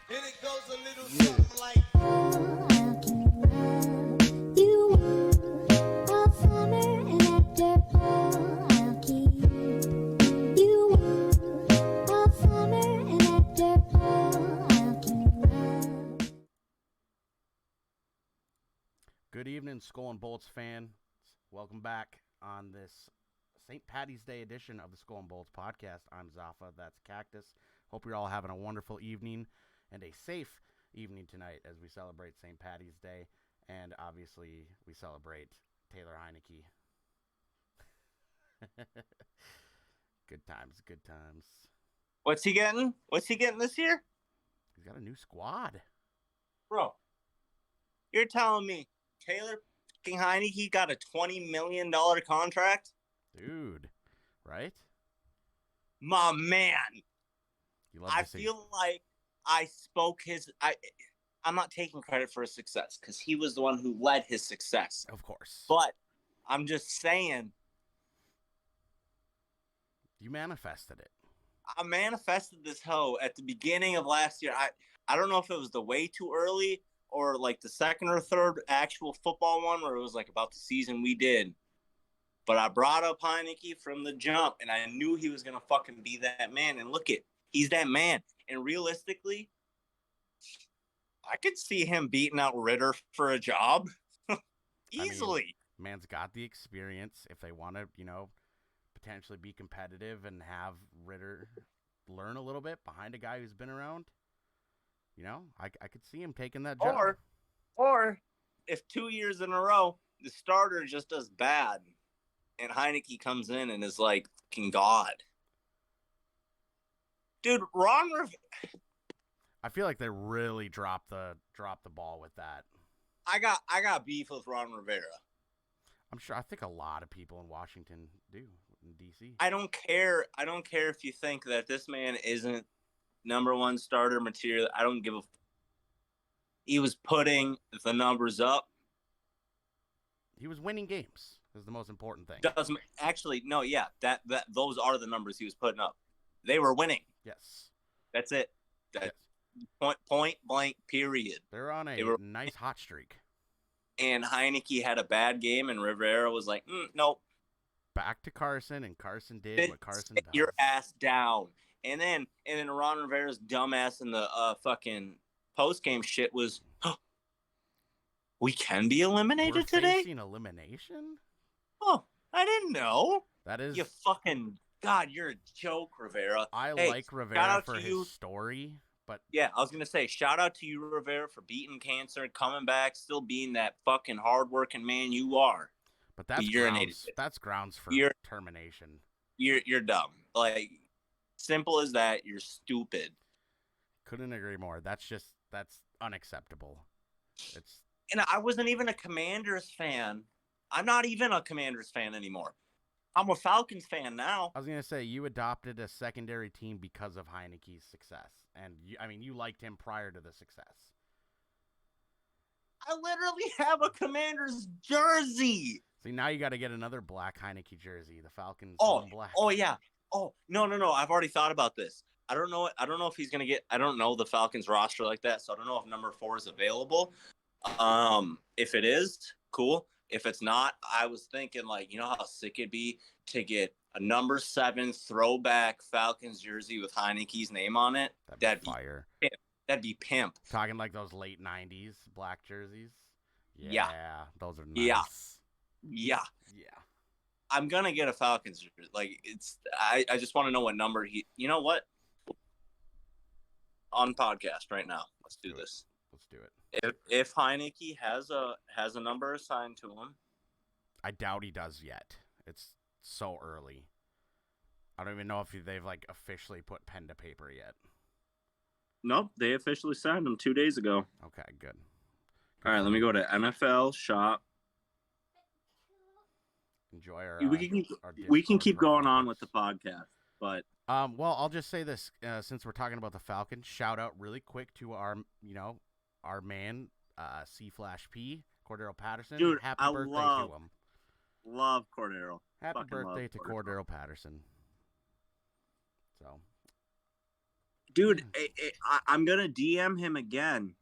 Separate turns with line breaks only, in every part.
And it goes a little something like.
Good evening, SkolNBolts fans. Welcome back on this St. Patty's Day edition of the SkolNBolts Podcast. I'm Zafa, that's Cactus. Hope you're all having a wonderful evening and a safe evening tonight as we celebrate St. Patty's Day. And obviously, we celebrate Taylor Heineke. Good times, good times.
What's he getting? What's he getting this year?
He's got a new squad.
Bro, you're telling me Taylor Heineke got a $20 million contract?
Dude, right?
My man.
I
feel like I spoke his... I'm not taking credit for his success because he was the one who led his success.
Of course.
But I'm just saying...
You manifested it.
I manifested this hoe at the beginning of last year. I don't know if it was the way too early or like the second or third actual football one where it was like about the season we did. But I brought up Heineke from the jump, and I knew he was going to fucking be that man. And look he's that man. And realistically, I could see him beating out Ritter for a job easily.
I mean, man's got the experience. If they want to, potentially be competitive and have Ritter learn a little bit behind a guy who's been around, I could see him taking that job.
Or if 2 years in a row the starter just does bad and Heineke comes in and is like fucking God. Dude,
I feel like they really dropped the ball with that.
I got beef with Ron Rivera.
I think a lot of people in Washington do. In DC.
I don't care if you think that this man isn't number one starter material. I don't give a he was putting the numbers up.
He was winning games. Is the most important thing.
Doesn't actually no, yeah. That those are the numbers he was putting up. They were winning.
Yes.
That's it.
Yes.
Point blank period.
They're on a nice hot streak.
And Heineke had a bad game, and Rivera was like, nope.
Back to Carson, and Carson did what Carson does.
Your ass down. And then Ron Rivera's dumbass in the fucking post-game shit was, we can be eliminated today?
We're facing elimination?
Oh, I didn't know.
That is...
You fucking... God, you're a joke, Rivera.
I like Rivera for his story, but...
Yeah, I was going to say, shout out to you, Rivera, for beating cancer, coming back, still being that fucking hardworking man you are.
But that's grounds for termination.
You're dumb. Like, simple as that. You're stupid.
Couldn't agree more. That's unacceptable.
And I wasn't even a Commanders fan. I'm not even a Commanders fan anymore. I'm a Falcons fan now.
I was going to say, you adopted a secondary team because of Heineke's success. And, you liked him prior to the success.
I literally have a Commanders jersey.
See, now you got to get another black Heineke jersey. The Falcons black.
Oh, yeah. Oh, no. I've already thought about this. I don't know if he's going to get – I don't know the Falcons roster like that, so I don't know if number 4 is available. If it is, cool. If it's not, I was thinking, like, you know how sick it'd be to get a number 7 throwback Falcons jersey with Heineke's name on it?
That'd be fire.
That'd be pimp.
Talking like those late 90s black jerseys?
Yeah.
Those are nice.
Yeah. I'm going to get a Falcons jersey. Like, I just want to know what number you know what? On podcast right now. Let's do this.
Let's do it.
If Heineke has a number assigned to him.
I doubt he does yet. It's so early. I don't even know if they've, like, officially put pen to paper yet.
Nope, they officially signed him 2 days ago.
Okay, good.
All right, let me go to NFL shop.
Enjoy our.
We can keep going on with the podcast, but
well, I'll just say this since we're talking about the Falcons. Shout out really quick to our man C/P Cordero Patterson.
Dude,
happy birthday to him.
Love Cordero.
Happy birthday to Cordero Patterson. So,
Dude, I'm going to DM him again.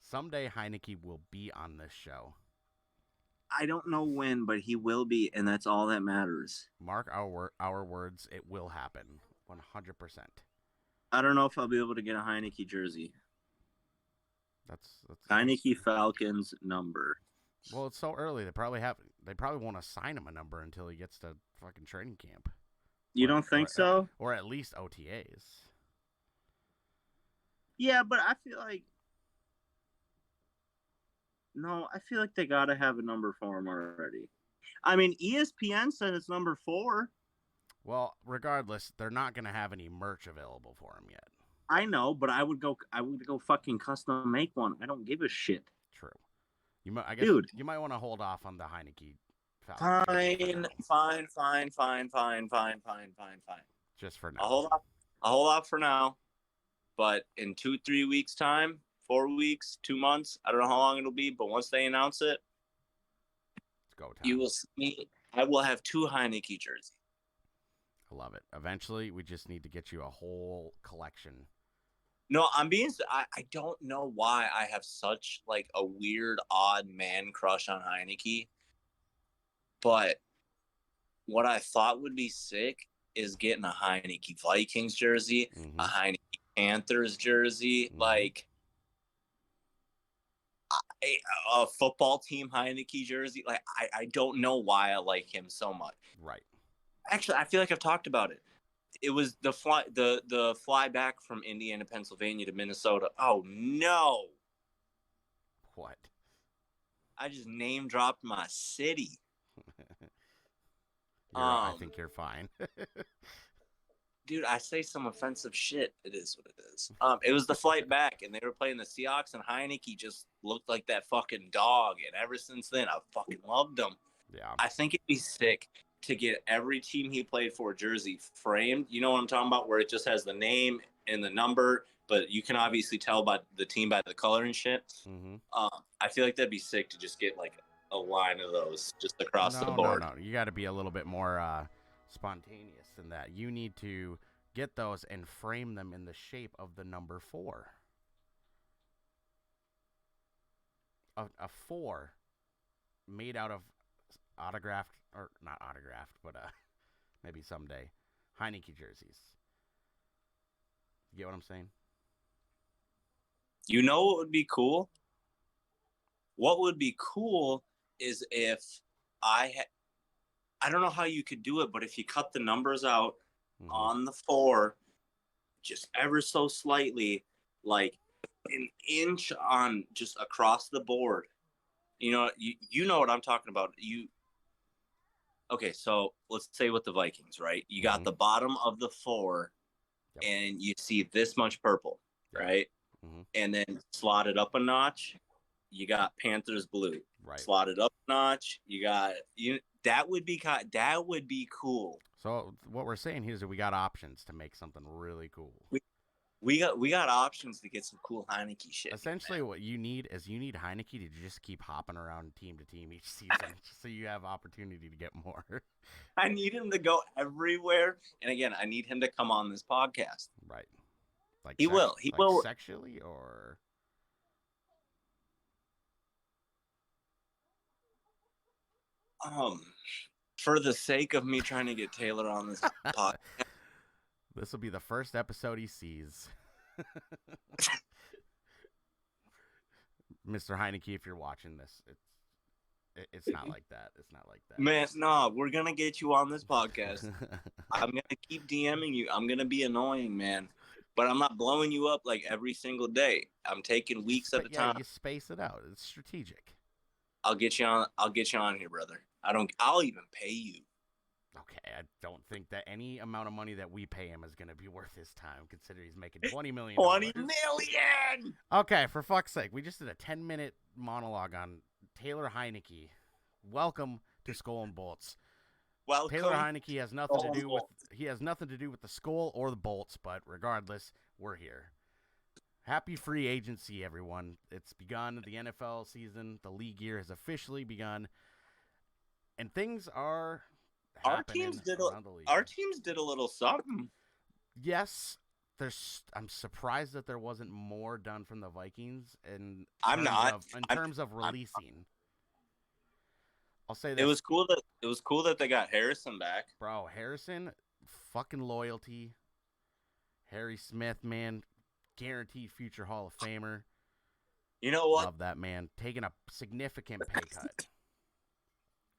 Someday Heineke will be on this show.
I don't know when, but he will be, and that's all that matters.
Mark our words, it will happen. 100%.
I don't know if I'll be able to get a Heineke jersey.
That's
Heineke Falcons number.
Well, it's so early. They probably won't assign him a number until he gets to fucking training camp.
You don't think so?
Or at least OTAs.
Yeah, but I feel like they gotta have a number for him already. I mean, ESPN said it's number 4.
Well, regardless, they're not gonna have any merch available for him yet.
I know, but I would go fucking custom make one. I don't give a shit.
True. I guess
Dude,
you might want to hold off on the Heineke.
Fine.
Just for now.
I'll hold off for now. But in 2-3 weeks' time, 4 weeks, 2 months, I don't know how long it'll be, but once they announce it,
it's go time.
You will see me. I will have 2 Heineke jerseys.
I love it. Eventually, we just need to get you a whole collection.
No, I don't know why I have such like a weird, odd man crush on Heineke. But what I thought would be sick is getting a Heineke Vikings jersey, a Heineke Panthers jersey, like a football team Heineke jersey. Like I don't know why I like him so much.
Right.
Actually, I feel like I've talked about it. It was the fly back from Indiana, Pennsylvania to Minnesota. Oh no!
What?
I just name dropped my city.
I think you're fine.
Dude, I say some offensive shit. It is what it is. It was the flight back, and they were playing the Seahawks, and Heineke just looked like that fucking dog. And ever since then, I fucking loved him.
Yeah.
I think it'd be sick to get every team he played for jersey framed. You know what I'm talking about? Where it just has the name and the number, but you can obviously tell by the team by the color and shit.
Mm-hmm.
I feel like that'd be sick to just get like a line of those just across the board.
No. You got to be a little bit more spontaneous than that. You need to get those and frame them in the shape of the number 4. A 4 made out of autographed, or not autographed, but maybe someday, Heineke jerseys. You get what I'm saying?
You know what would be cool? What would be cool is if I don't know how you could do it, but if you cut the numbers out on the 4, just ever so slightly, like an inch on just across the board. You know what I'm talking about. Okay, so let's say with the Vikings, right? You got the bottom of the 4, and you see this much purple, right? And then slot it up a notch, you got Panthers blue.
Right.
Slot it up a notch, you got that would be cool.
So what we're saying here is that we got options to make something really cool.
We got options to get some cool Heineke shit.
Essentially, what you need is Heineke to just keep hopping around team to team each season, so you have opportunity to get more.
I need him to go everywhere, and again, I need him to come on this podcast.
Right. Like
he will. He will
sexually or.
For the sake of me trying to get Taylor on this podcast.
This will be the first episode he sees. Mr. Heineke, if you're watching this, it's not like that. It's not like that.
Man, no, we're going to get you on this podcast. I'm going to keep DMing you. I'm going to be annoying, man. But I'm not blowing you up like every single day. I'm taking weeks at a time.
You space it out. It's strategic.
I'll get you on here, brother. I'll even pay you.
Okay, I don't think that any amount of money that we pay him is going to be worth his time, considering he's making $20 million.
$20 million!
Okay, for fuck's sake, we just did a 10-minute monologue on Taylor Heineke. Welcome to SkolNBolts.
Welcome.
Taylor Heineke has nothing to do with the Skol or the Bolts, but regardless, we're here. Happy free agency, everyone. It's begun. The NFL season, the league year has officially begun, and things are. Our teams did a little something. yes, I'm surprised that there wasn't more done from the Vikings in terms of releasing. I'll say
It
this,
was cool that they got Harrison back.
bro. Harrison, fucking loyalty. Harry Smith, man, guaranteed future Hall of Famer.
You know what?
Love that man. Taking a significant pay cut.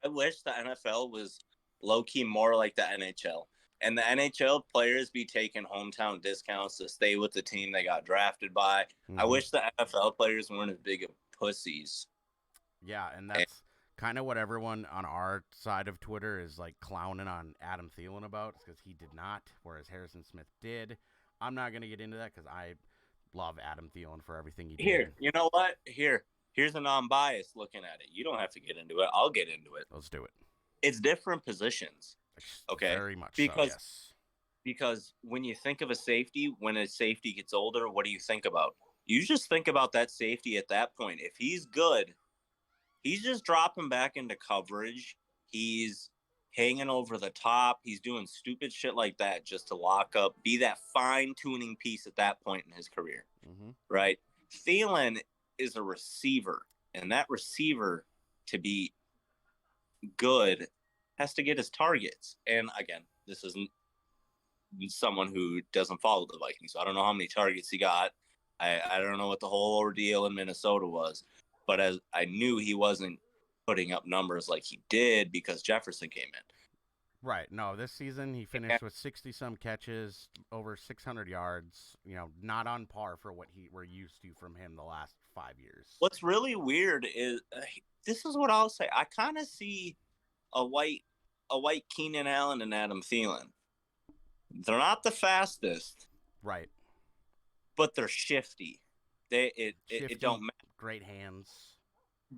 I wish the NFL was low-key more like the NHL. And the NHL players be taking hometown discounts to stay with the team they got drafted by.
Mm-hmm.
I wish the NFL players weren't as big of pussies.
Yeah, and that's kind of what everyone on our side of Twitter is like clowning on Adam Thielen about, because he did not, whereas Harrison Smith did. I'm not going to get into that because I love Adam Thielen for everything he did.
Here, you know what? Here's a non-biased looking at it. You don't have to get into it. I'll get into it.
Let's do it.
It's different positions. Okay.
Very much
because,
so, yes.
Because when you think of a safety, when a safety gets older, what do you think about? You just think about that safety at that point. If he's good, he's just dropping back into coverage. He's hanging over the top. He's doing stupid shit like that just to lock up, be that fine-tuning piece at that point in his career, right? Thielen is a receiver, and that receiver, to be good, has to get his targets. And again, this isn't someone who doesn't follow the Vikings, so I don't know how many targets he got. I don't know what the whole ordeal in Minnesota was, but as I knew he wasn't putting up numbers like he did because Jefferson came in.
Right. No, this season he finished with 60-some catches, over 600 yards, not on par for what we're used to from him the last 5 years.
What's really weird is, this is what I'll say, I kind of see a white Keenan Allen and Adam Thielen. They're not the fastest.
Right.
But they're shifty. It don't matter.
Great hands.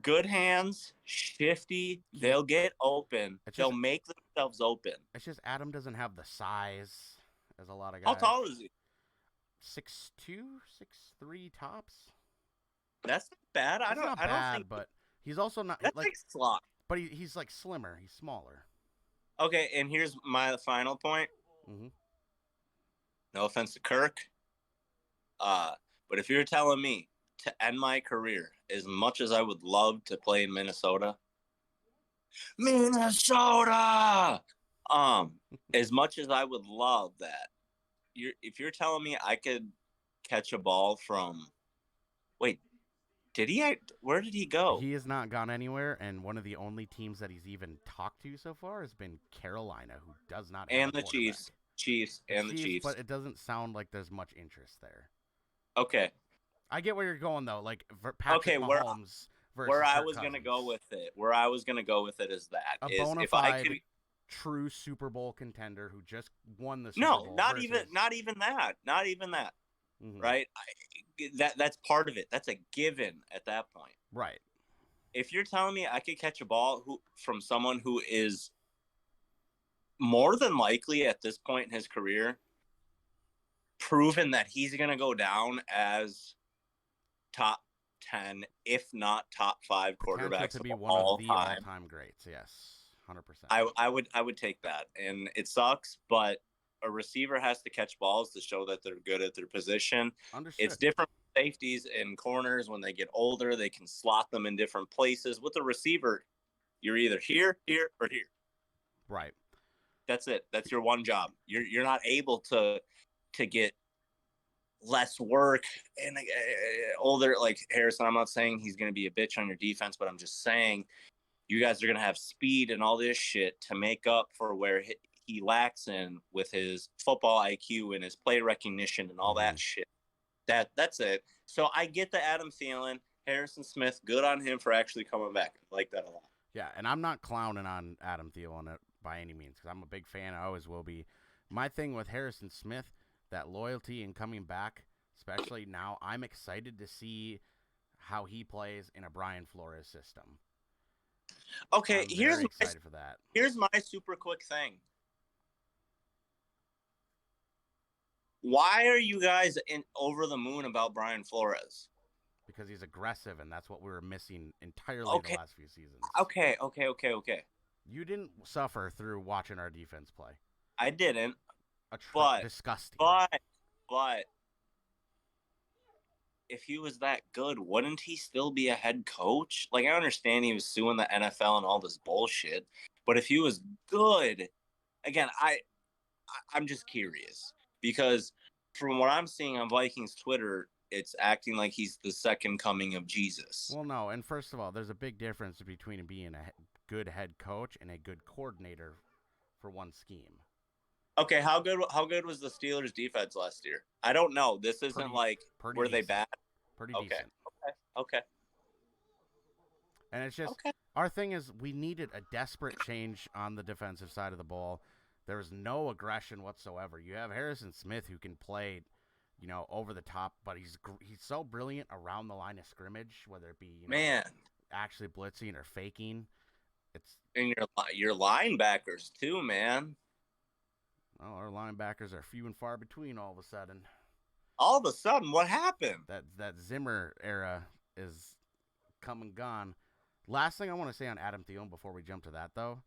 Good hands, shifty. They'll get open. They'll make themselves open.
It's just Adam doesn't have the size as a lot of guys.
How tall is he?
6'2", 6'3" tops.
That's not bad. I don't think,
but he's also not
that's like slot.
But he's like slimmer. He's smaller.
Okay, and here's my final point.
Mm-hmm.
No offense to Kirk, but if you're telling me to end my career, as much as I would love to play in Minnesota, as much as I would love that, if you're telling me I could catch a ball from, wait, where did he go?
He has not gone anywhere, and one of the only teams that he's even talked to so far has been Carolina, who does not have
and the Chiefs. The Chiefs.
But it doesn't sound like there's much interest there.
Okay.
I get where you're going, though. Like, Patrick Mahomes versus
where I
Kirk
was
Cousins.
Gonna go with it. Where I was going to go with it is that.
A bona fide, true Super Bowl contender who just won the Super Bowl.
No, not even that. Not even that. Mm-hmm. Right? That's part of it. That's a given at that point.
Right.
If you're telling me I could catch a ball from someone who is more than likely at this point in his career proven that he's going to go down as top 10, if not top 5 quarterbacks
to be
of
one
all
of the
time.
all-time greats, yes, 100%.
I would take that, and it sucks, but a receiver has to catch balls to show that they're good at their position.
Understood.
It's different with safeties and corners. When they get older, they can slot them in different places. With a receiver, you're either here, or here.
Right.
That's it. That's your one job. You're not able to get less work and older like Harrison. I'm not saying he's going to be a bitch on your defense, but I'm just saying you guys are going to have speed and all this shit to make up for where he lacks in with his football IQ and his play recognition and all that shit. That's it. So I get the Adam Thielen, Harrison Smith. Good on him for actually coming back. I like that a lot.
Yeah, and I'm not clowning on Adam Thielen by any means because I'm a big fan. I always will be. My thing with Harrison Smith, that loyalty and coming back, especially now, I'm excited to see how he plays in a Brian Flores system.
Okay,
I'm excited for that.
Here's my super quick thing. Why are you guys over the moon about Brian Flores?
Because he's aggressive, and that's what we were missing entirely the last few seasons.
Okay.
You didn't suffer through watching our defense play.
I didn't,
disgusting.
But if he was that good, wouldn't he still be a head coach? Like, I understand he was suing the NFL and all this bullshit, but if he was good, again, I'm just curious because from what I'm seeing on Vikings Twitter, it's acting like he's the second coming of Jesus.
Well, no, and first of all, there's a big difference between being a good head coach and a good coordinator for one scheme.
Okay, how good was the Steelers' defense last year? I don't know. This isn't were they bad?
Pretty
Okay.
decent.
Okay.
And it's just our thing is we needed a desperate change on the defensive side of the ball. There's no aggression whatsoever. You have Harrison Smith who can play, over the top, but he's so brilliant around the line of scrimmage, whether it be actually blitzing or faking.
And your linebackers too, man.
Oh, our linebackers are few and far between all of a sudden.
All of a sudden, what happened?
That Zimmer era is come and gone. Last thing I want to say on Adam Thielen before we jump to that, though.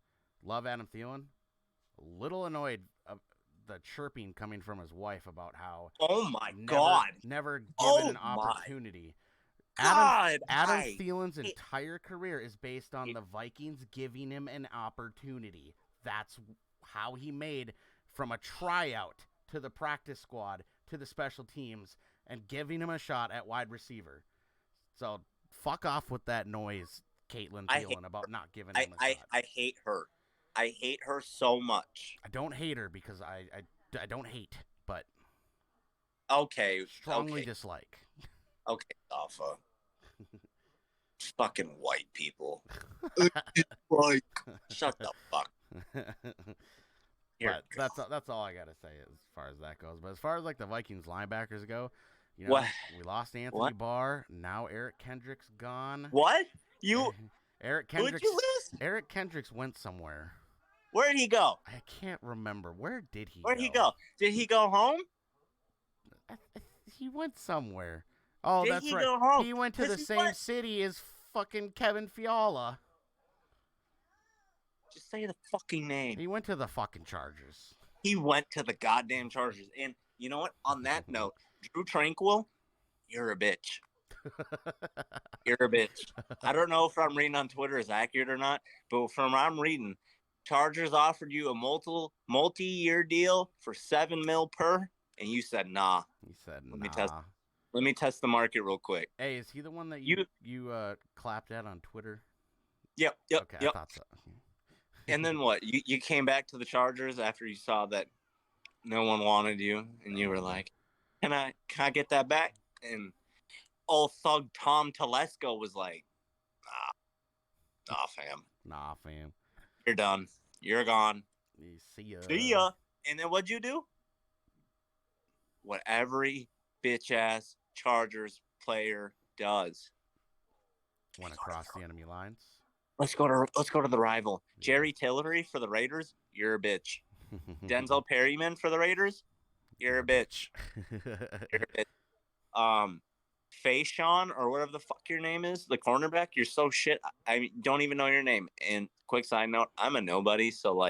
Love Adam Thielen. A little annoyed of the chirping coming from his wife about how never given an opportunity. Adam Thielen's entire career is based on the Vikings giving him an opportunity. That's how he made from a tryout to the practice squad to the special teams and giving him a shot at wide receiver. So fuck off with that noise, Caitlin Thielen, about not giving him a shot.
I hate her. I hate her so much.
I don't hate her because I don't hate, but strongly dislike.
Okay, Zafa. Fucking white people. Shut the fuck.
But that's all I gotta say as far as that goes. But as far as the Vikings linebackers go, we lost Anthony Barr. Now Eric Kendricks gone.
What?
Eric Kendricks?
Who'd you lose?
Eric Kendricks went somewhere.
Where'd he go?
I can't remember. Where did he?
Where'd he go? Did he go home?
He went somewhere. Oh,
Did
that's
he
right.
Go home?
He went to the same city as fucking Kevin Fiala.
Just say the fucking name.
He went to the fucking Chargers.
He went to the goddamn Chargers. And you know what? On that note, Drew Tranquil, you're a bitch. You're a bitch. I don't know if I'm reading on Twitter is accurate or not, but from what I'm reading, Chargers offered you a multi-year deal for $7 million per, and you said nah.
He said nah.
Let me test the market real quick.
Hey, is he the one that you clapped at on Twitter?
Yep.
Okay,
yep.
I thought so.
And then what? You came back to the Chargers after you saw that no one wanted you, and you were like, "Can I get that back?" And old thug Tom Telesco was like, "Nah, fam. You're done. You're gone.
See
ya." And then what'd you do? What every bitch ass Chargers player does.
Went across the enemy lines.
Let's go to the rival. Jerry Tillery for the Raiders, you're a bitch. Denzel Perryman for the Raiders, you're a bitch. You're a bitch. Fayshawn or whatever the fuck your name is, the cornerback, you're so shit. I don't even know your name. And quick side note, I'm a nobody, so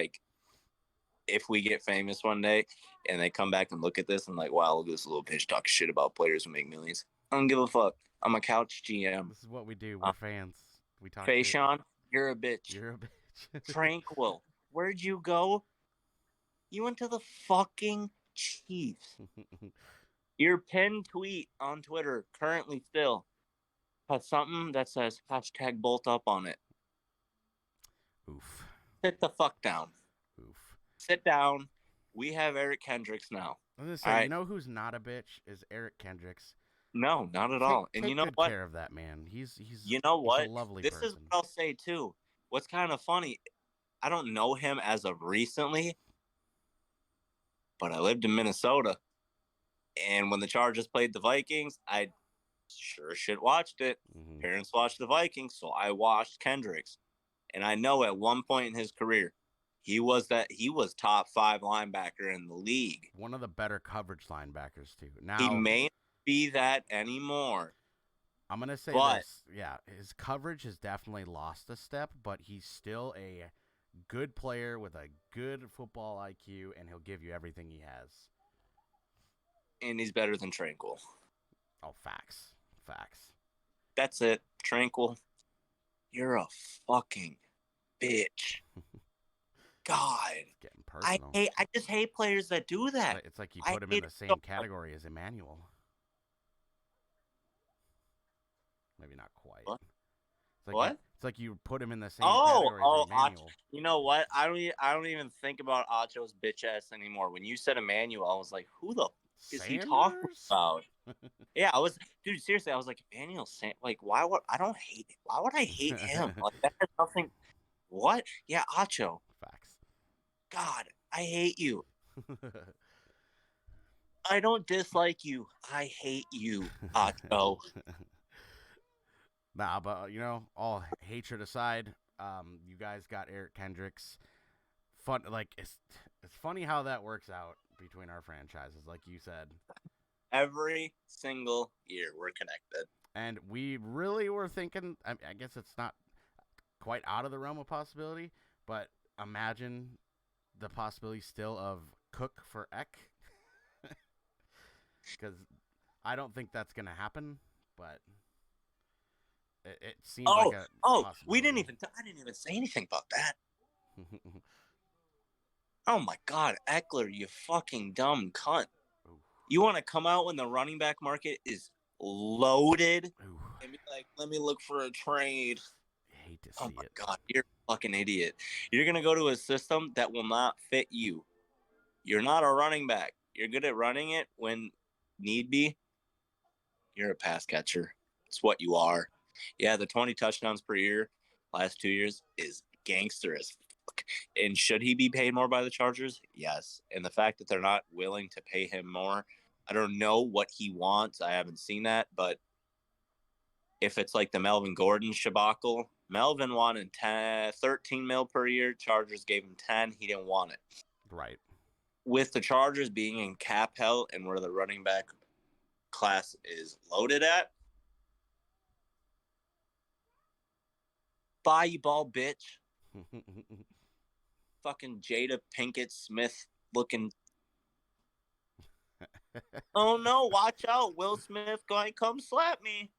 if we get famous one day and they come back and look at this and wow, look at this little bitch talking shit about players who make millions. I don't give a fuck. I'm a couch GM.
This is what we do. We're fans. We talk.
Fayshawn, you're a bitch.
You're a bitch.
Tranquil, where'd you go? You went to the fucking Chiefs. Your pinned tweet on Twitter, currently still, has something that says #bolt up on it.
Oof.
Sit the fuck down.
Oof.
Sit down. We have Eric Kendricks now.
I was gonna say, you know who's not a bitch is Eric Kendricks.
No, not at all. And you know
good
what?
Care of that man. He's
you know what?
He's a lovely
this
person.
Is what I'll say too. What's kind of funny, I don't know him as of recently, but I lived in Minnesota, and when the Chargers played the Vikings, I sure shit watched it.
Mm-hmm.
Parents watched the Vikings, so I watched Kendricks, and I know at one point in his career, he was top 5 linebacker in the league.
One of the better coverage linebackers too. Now
he may not be that anymore.
I'm gonna say this. Yeah, his coverage has definitely lost a step, but he's still a good player with a good football IQ, and he'll give you everything he has.
And he's better than Tranquil.
Oh, facts.
That's it. Tranquil, you're a fucking bitch. God.
It's getting personal.
I just hate players that do that.
It's like you put him in the same category as Emmanuel. Maybe not quite.
What?
It's like
What?
It's like you put him in the same category as Emmanuel.
You know what? I don't even think about Acho's bitch ass anymore. When you said Emmanuel, I was like, who the is he talking about? Yeah, dude, seriously, I was like, Emmanuel, like, why would I hate him? Like, that has nothing. What? Yeah, Acho.
Facts.
God, I hate you. I don't dislike you. I hate you, Acho.
Nah, but all hatred aside, you guys got Eric Kendricks. Fun, like it's funny how that works out between our franchises, like you said.
Every single year we're connected.
And we really were thinking, I guess it's not quite out of the realm of possibility, but imagine the possibility still of Cook for Eck. Because I don't think that's going to happen, but it seems like a
possibility. I didn't even say anything about that. Oh my God, Eckler, you fucking dumb cunt. Ooh. You want to come out when the running back market is loaded and be like, let me look for a trade.
I hate to see
it. Oh my God, you're a fucking idiot. You're going to go to a system that will not fit you. You're not a running back. You're good at running it when need be. You're a pass catcher. It's what you are. Yeah, the 20 touchdowns per year last 2 years is gangster as fuck. And should he be paid more by the Chargers? Yes. And the fact that they're not willing to pay him more, I don't know what he wants. I haven't seen that. But if it's like the Melvin Gordon shabacle, Melvin wanted 13 mil per year. Chargers gave him 10. He didn't want it.
Right.
With the Chargers being in cap hell and where the running back class is loaded at, bye, you ball bitch. Fucking Jada Pinkett Smith looking. Oh no, watch out. Will Smith going to come slap me.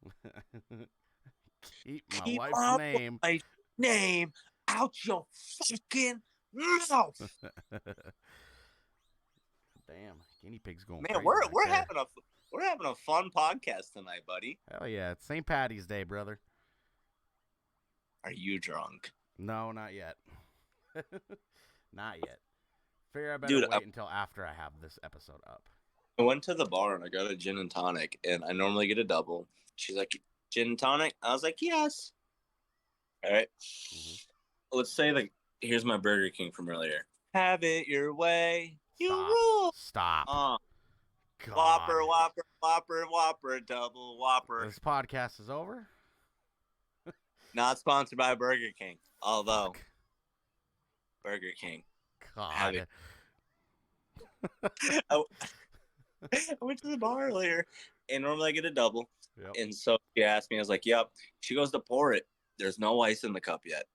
Keep my wife's
name out your fucking mouth.
Damn, guinea pig's going.
Man, we're having a fun podcast tonight, buddy.
Hell yeah, it's St. Patty's Day, brother.
Are you drunk?
No, not yet. Not yet. Figure I better wait until after I have this episode up.
I went to the bar and I got a gin and tonic, and I normally get a double. She's like, gin and tonic? I was like, yes. All right. Mm-hmm. Let's say here's my Burger King from earlier. Have it your way. You rule.
Stop.
Whopper, Whopper, Whopper, Whopper, double Whopper.
This podcast is over?
Not sponsored by Burger King, although Burger King.
God.
I went to the bar earlier, and normally I get a double. Yep. And so she asked me, I was like, yep. She goes to pour it. There's no ice in the cup yet.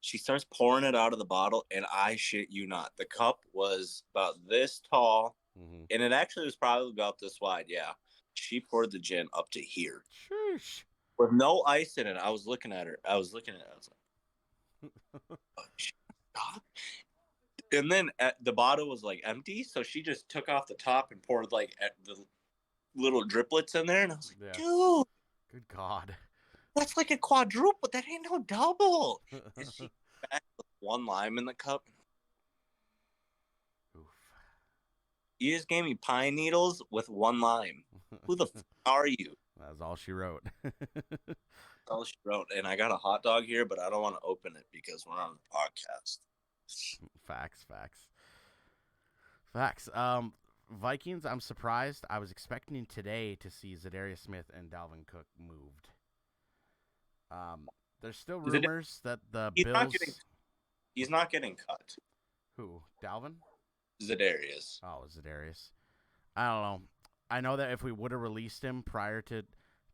She starts pouring it out of the bottle, and I shit you not. The cup was about this tall, and it actually was probably about this wide, yeah. She poured the gin up to here.
Sheesh.
With no ice in it. I was looking at her. I was like, oh, stop. And then the bottle was like empty, so she just took off the top and poured like the little driplets in there, and I was like, dude.
Good God.
That's like a quadruple. That ain't no double. And she back with one lime in the cup. Oof. You just gave me pine needles with one lime. Who the f are you?
That's all she wrote.
That's all she wrote. And I got a hot dog here, but I don't want to open it because we're on the podcast.
Facts. Vikings, I'm surprised. I was expecting today to see Zadarius Smith and Dalvin Cook moved. There's still rumors that the Bills...
He's not getting cut.
Who? Dalvin?
Zadarius.
Oh, Zadarius. I don't know. I know that if we would have released him prior to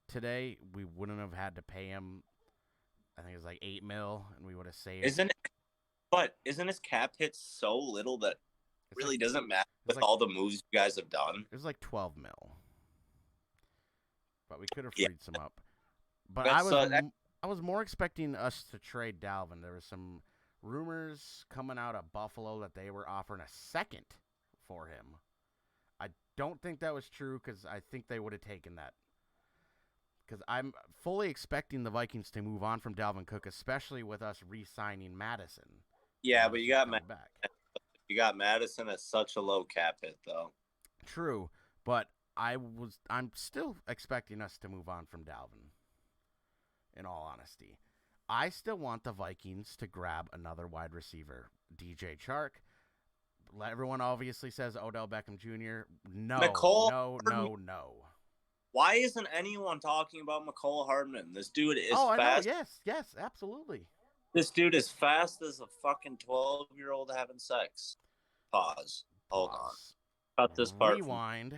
today, we wouldn't have had to pay him, I think it was like $8 million, and we would have saved...
But isn't his cap hit so little that it really doesn't matter with
like,
all the moves you guys have done?
It was like 12 mil. But we could have
Yeah.
freed some up. But
That's,
I was more expecting us to trade Dalvin. There was some rumors coming out of Buffalo that they were offering a second for him. I don't think that was true because I think they would have taken that. Because I'm fully expecting the Vikings to move on from Dalvin Cook, especially with us re-signing Madison.
Yeah, but you got Madison at such a low cap hit, though.
True, but I'm still expecting us to move on from Dalvin. In all honesty, I still want the Vikings to grab another wide receiver, DJ Chark. Everyone obviously says Odell Beckham Jr. No.
Why isn't anyone talking about McCole Hardman? This dude is
fast.
I know.
Yes, absolutely.
This dude is fast as a fucking 12-year-old having sex. Pause. Hold on. Cut this part.
Rewind.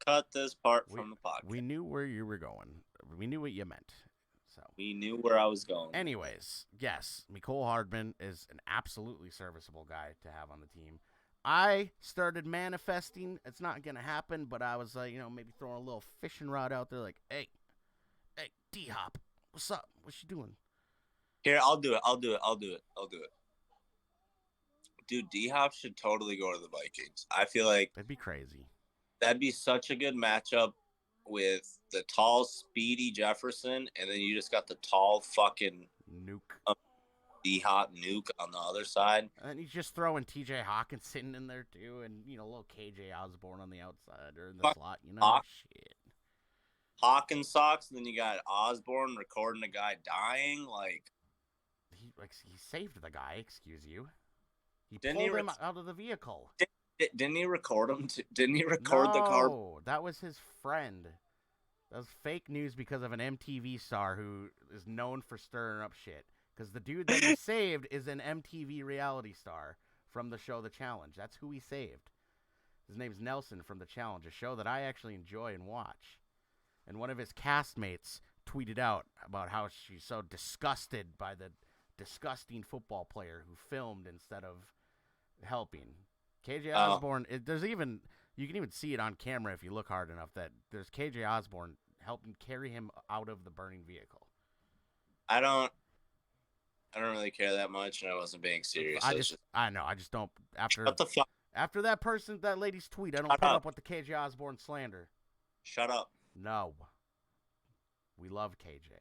Cut this part from the podcast.
We knew where you were going. We knew what you meant. So
we knew where I was going.
Anyways, yes, McCole Hardman is an absolutely serviceable guy to have on the team. I started manifesting. It's not going to happen, but I was like, maybe throwing a little fishing rod out there like, hey, D-Hop, what's up? What you doing?
Here, I'll do it. Dude, D-Hop should totally go to the Vikings. I feel like
that'd be crazy.
That'd be such a good matchup with the tall, speedy Jefferson, and then you just got the tall fucking
nuke.
D-Hop nuke on the other side.
And he's just throwing T.J. Hawkins sitting in there, too, and, little K.J. Osborne on the outside or in the slot, shit.
Hawkins sucks, and then you got Osborne recording a guy dying,
He saved the guy, excuse you. He pulled him out of the vehicle.
Didn't he record him? Didn't he record the car?
No, that was his friend. That was fake news because of an MTV star who is known for stirring up shit. Because the dude that he saved is an MTV reality star from the show The Challenge. That's who he saved. His name's Nelson from The Challenge, a show that I actually enjoy and watch. And one of his castmates tweeted out about how she's so disgusted by the disgusting football player who filmed instead of helping. KJ Osborne, you can even see it on camera if you look hard enough that there's KJ Osborne helping carry him out of the burning vehicle.
I don't really care that much, and I wasn't being serious.
I know. I just don't.
Shut the fuck.
After that lady's tweet, I don't put up with the KJ Osborne slander.
Shut up.
No. We love KJ.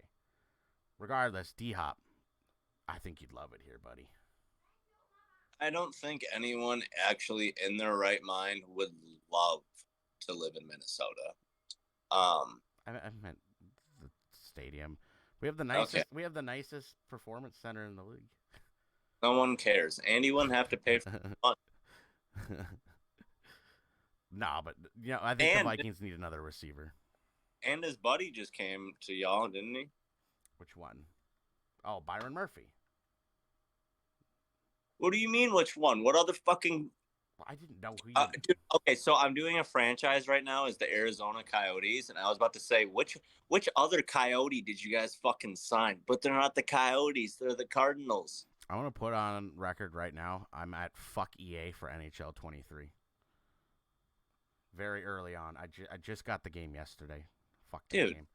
Regardless, D-Hop, I think you'd love it here, buddy.
I don't think anyone actually in their right mind would love to live in Minnesota.
I meant the stadium. We have the nicest. Okay. We have the nicest performance center in the league.
No one cares. Andy wouldn't have to pay for fun.
Nah, but I think the Vikings need another receiver.
And his buddy just came to y'all, didn't he?
Which one? Oh, Byron Murphy.
What do you mean, which one? What other fucking...
I didn't know who
dude, okay, so I'm doing a franchise right now as the Arizona Coyotes, and I was about to say, which other Coyote did you guys fucking sign? But they're not the Coyotes, they're the Cardinals.
I want to put on record right now, I'm at fuck EA for NHL 23. Very early on. I just got the game yesterday. Fuck that game.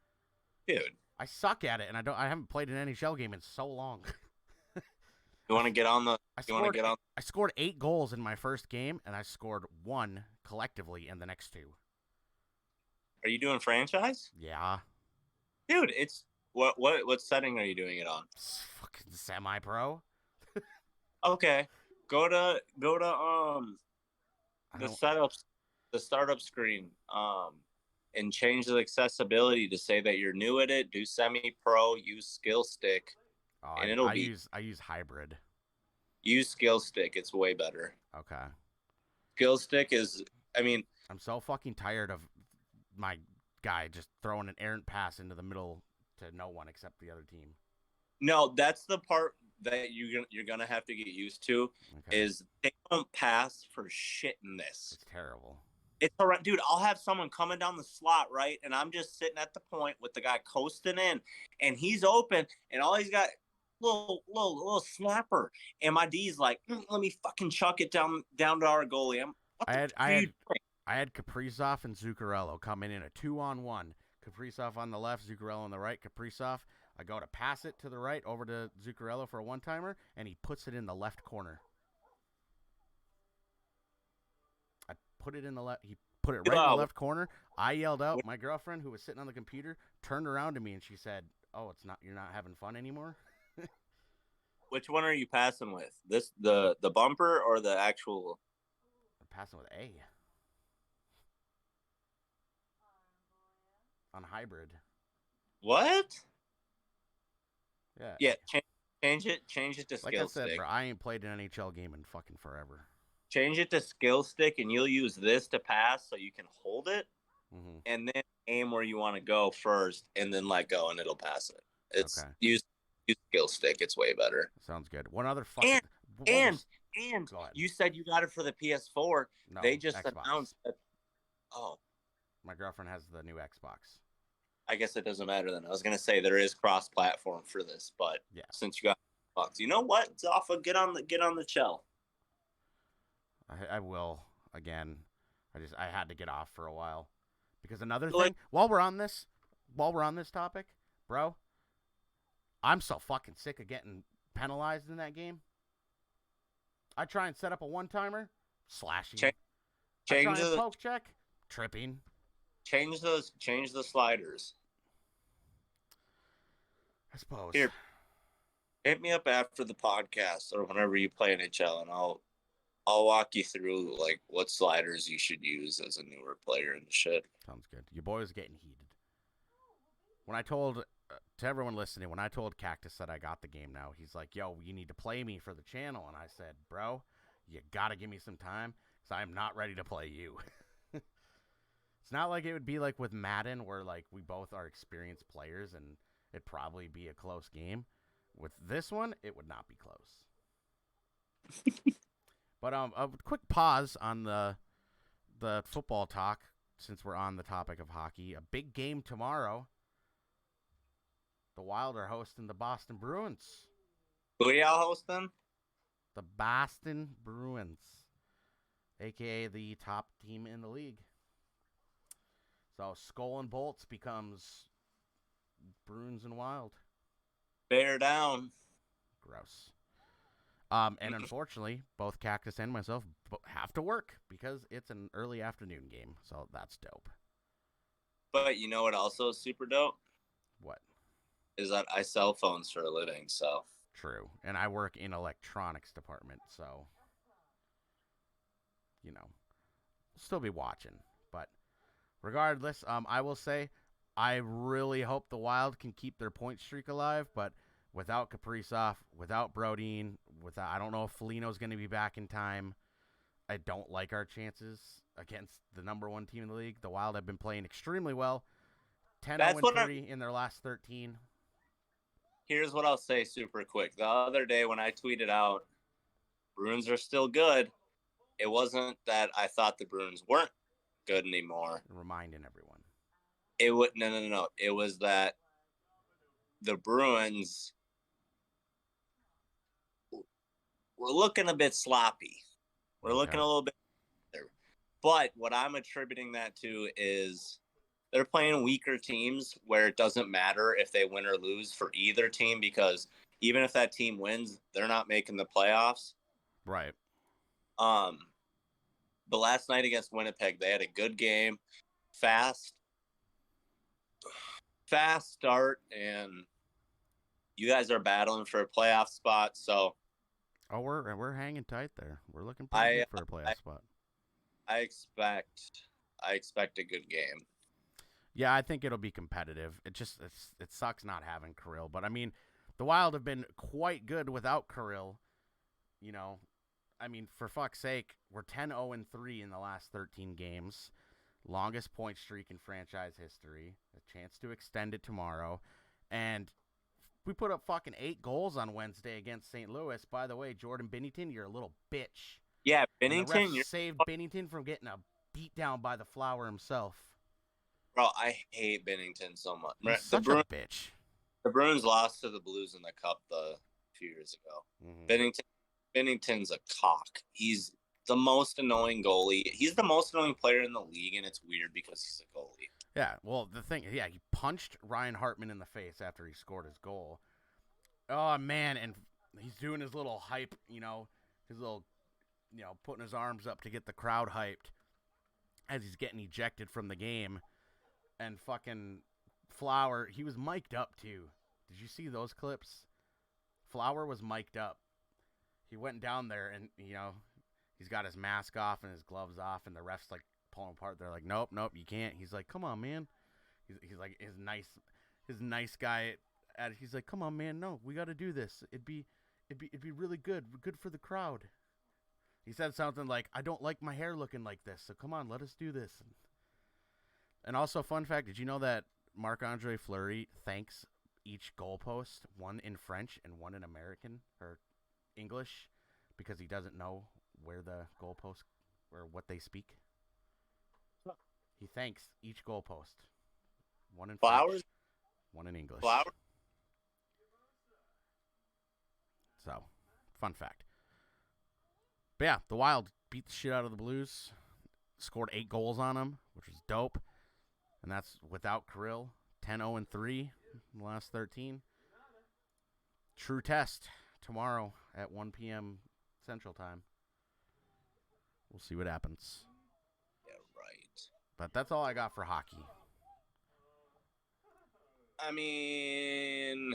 Dude.
I suck at it, and I haven't played an NHL game in so long.
You want to get on the...
I scored 8 goals in my first game, and I scored 1 collectively in the next 2.
Are you doing franchise?
Yeah.
Dude, it's... What setting are you doing it on?
It's fucking semi-pro.
Okay. Go to the startup screen, and change the accessibility to say that you're new at it. Do semi-pro, use skill stick.
And I use hybrid.
Use skill stick. It's way better.
Okay.
Skill stick is,
I'm so fucking tired of my guy just throwing an errant pass into the middle to no one except the other team.
No, that's the part that you're gonna have to get used to. Okay. Is they don't pass for shit in this.
It's terrible.
It's all right, dude. I'll have someone coming down the slot, right, and I'm just sitting at the point with the guy coasting in, and he's open, and all he's got. little snapper. And my D's like, let me fucking chuck it down to our goalie. What the fuck are you doing?
I had Kaprizov and Zuccarello coming in a 2-on-1. Kaprizov on the left, Zuccarello on the right. Kaprizov, I go to pass it to the right over to Zuccarello for a one-timer, and he puts it in the left corner. I put it in the left. He put it right in the left corner. I yelled out. My girlfriend, who was sitting on the computer, turned around to me and she said, "Oh, you're not having fun anymore."
Which one are you passing with? The bumper or the actual?
I'm passing with A. On hybrid.
What?
Yeah.
Yeah. Change it to skill stick.
Like I said, bro, I ain't played an NHL game in fucking forever.
Change it to skill stick, and you'll use this to pass so you can hold it, and then aim where you want to go first, and then let go, and it'll pass it. It's okay. Use skill stick. It's way better.
Sounds good. One other fucking
and you said you got it for the PS4.
No,
they just
Xbox.
Announced that. Oh,
my girlfriend has the new Xbox.
I guess it doesn't matter then. I was gonna say there is cross-platform for this, but
yeah,
since you got Xbox, you know what, Zafa, get on the shell.
I will again. I had to get off for a while because another thing. While we're on this topic, bro, I'm so fucking sick of getting penalized in that game. I try and set up a one-timer, slashing.
Change
the poke check, tripping.
Change the sliders.
I suppose.
Here, hit me up after the podcast or whenever you play NHL, and I'll walk you through like what sliders you should use as a newer player and shit.
Sounds good. Your boy was getting heated. When I told to everyone listening, when I told Cactus that I got the game now, he's like, "Yo, you need to play me for the channel," and I said, "Bro, you gotta give me some time because I'm not ready to play you." It's not like it would be like with Madden where like we both are experienced players and it'd probably be a close game. With this one, it would not be close. But a quick pause on the football talk since we're on the topic of hockey. A big game tomorrow. The Wild are hosting the Boston Bruins.
Who are y'all hosting?
The Boston Bruins, a.k.a. the top team in the league. So SkolNBolts becomes Bruins and Wild.
Bear down.
Gross. And unfortunately, both Cactus and myself have to work because it's an early afternoon game. So that's dope.
But you know what also is super dope?
What?
Is that I sell phones for a living, so.
True. And I work in electronics department, so, you know, still be watching. But regardless, I will say I really hope the Wild can keep their point streak alive, but without Kaprizov, without Brodin, I don't know if Foligno's going to be back in time. I don't like our chances against the number one team in the league. The Wild have been playing extremely well. 10-3 in their last 13.
Here's what I'll say super quick. The other day when I tweeted out, Bruins are still good, it wasn't that I thought the Bruins weren't good anymore.
Reminding everyone.
No. It was that the Bruins were looking a bit sloppy. We're looking a little bit better. But what I'm attributing that to is they're playing weaker teams where it doesn't matter if they win or lose for either team because even if that team wins, they're not making the playoffs.
Right.
But last night against Winnipeg, they had a good game, fast start, and you guys are battling for a playoff spot. So,
we're hanging tight there. We're looking pretty good for a playoff spot.
I expect a good game.
Yeah, I think it'll be competitive. It sucks not having Kirill, but I mean, the Wild have been quite good without Kirill. You know, I mean, for fuck's sake, we're 10-0-3 in the last 13 games. Longest point streak in franchise history. A chance to extend it tomorrow. And we put up fucking 8 goals on Wednesday against St. Louis. By the way, Jordan Binnington, you're a little bitch.
Yeah, Binnington.
You saved Binnington from getting a beat down by the Flower himself.
Bro, I hate Binnington so much.
He's such a bitch.
The Bruins lost to the Blues in the Cup few years ago.
Mm-hmm.
Bennington's a cock. He's the most annoying goalie. He's the most annoying player in the league, and it's weird because he's a goalie.
Yeah, well, the thing, he punched Ryan Hartman in the face after he scored his goal. Oh, man, and he's doing his little hype, his little, putting his arms up to get the crowd hyped as he's getting ejected from the game. And fucking Flower, he was mic'd up, too. Did you see those clips? Flower was mic'd up. He went down there, and, he's got his mask off and his gloves off, and the ref's, like, pulling apart. They're like, nope, you can't. He's like, come on, man. He's like, his nice guy. He's like, come on, man. No, we got to do this. It'd be really good for the crowd. He said something like, I don't like my hair looking like this, so come on, let us do this. And also, fun fact, did you know that Marc-Andre Fleury thanks each goalpost, one in French and one in American or English, because he doesn't know where the goalpost or what they speak? He thanks each goalpost. One in
Flowers?
French, one in English.
Flowers?
So, fun fact. But yeah, the Wild beat the shit out of the Blues. Scored 8 goals on them, which was dope. And that's without Kirill. 10-0-3 in the last 13. True test tomorrow at 1 p.m. Central Time. We'll see what happens.
Yeah, right.
But that's all I got for hockey.
I mean,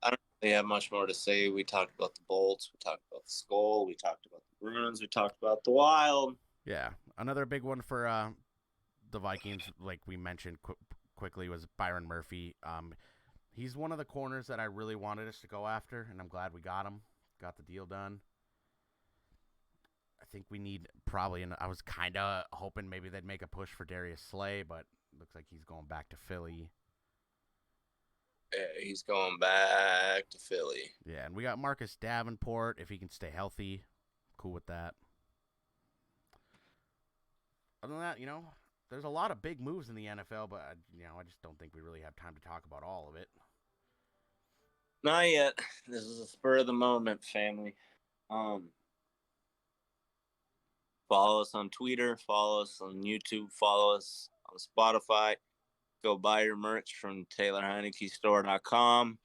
I don't really have much more to say. We talked about the Bolts. We talked about the Skol. We talked about the Bruins. We talked about the Wild.
Yeah. Another big one for the Vikings, like we mentioned quickly, was Byron Murphy. He's one of the corners that I really wanted us to go after, and I'm glad we got him. Got the deal done. I think we need I was kind of hoping maybe they'd make a push for Darius Slay, but looks like he's going back to Philly.
Yeah, he's going back to Philly.
Yeah, and we got Marcus Davenport. If he can stay healthy, cool with that. Other than that, there's a lot of big moves in the NFL, but, I just don't think we really have time to talk about all of it.
Not yet. This is a spur of the moment, family. Follow us on Twitter. Follow us on YouTube. Follow us on Spotify. Go buy your merch from TaylorHeinekeyStore.com.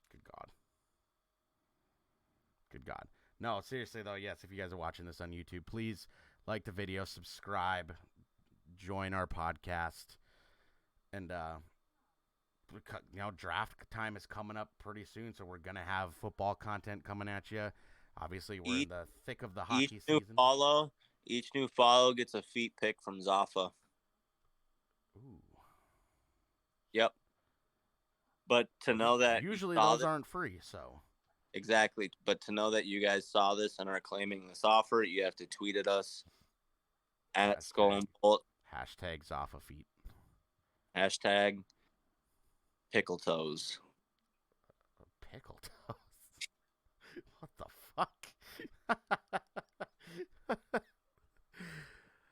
Good God. No, seriously, though, yes, if you guys are watching this on YouTube, please like the video, subscribe, join our podcast. And, draft time is coming up pretty soon, so we're going to have football content coming at you. Obviously, we're in the thick of the hockey season.
Each new follow gets a feet pick from Zafa.
Ooh.
Yep. But to know that
usually those aren't free, so
exactly. But to know that you guys saw this and are claiming this offer, you have to tweet at us at SkolNBolts.
Hashtag Zafa feet.
Hashtag pickle toes.
Pickle toes. What the fuck?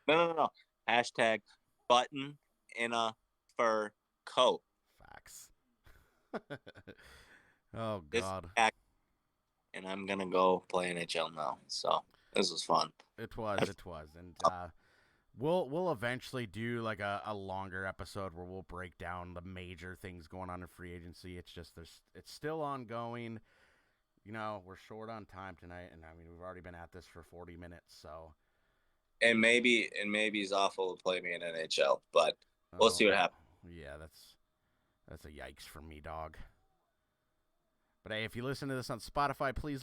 No. Hashtag button in a fur coat.
Facts. Oh, God.
And I'm going to go play NHL now. So this was fun.
It was. And we'll eventually do like a longer episode where we'll break down the major things going on in free agency. It's just it's still ongoing. We're short on time tonight, and we've already been at this for 40 minutes, so.
And maybe Zafa will play me in NHL, but we'll see what happens.
Yeah, that's a yikes for me, dog. But hey, if you listen to this on Spotify, please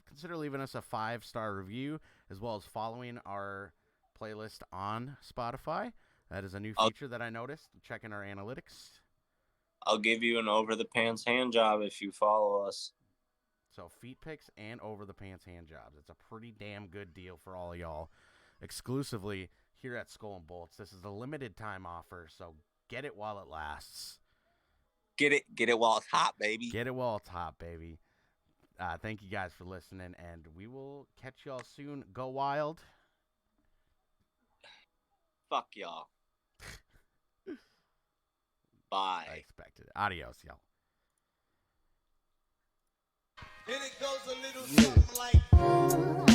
consider leaving us a 5-star review, as well as following our playlist on Spotify. That is a new feature that I noticed, checking our analytics.
I'll give you an over-the-pants hand job if you follow us.
So feet picks and over-the-pants hand jobs. It's a pretty damn good deal for all of y'all. Exclusively here at SkolNBolts. This is a limited time offer, so get it while it lasts.
Get it while it's hot, baby.
Get it while it's hot, baby. Thank you guys for listening, and we will catch y'all soon. Go Wild.
Fuck y'all. Bye.
I expected it. Adios, y'all.
And it goes a little something like.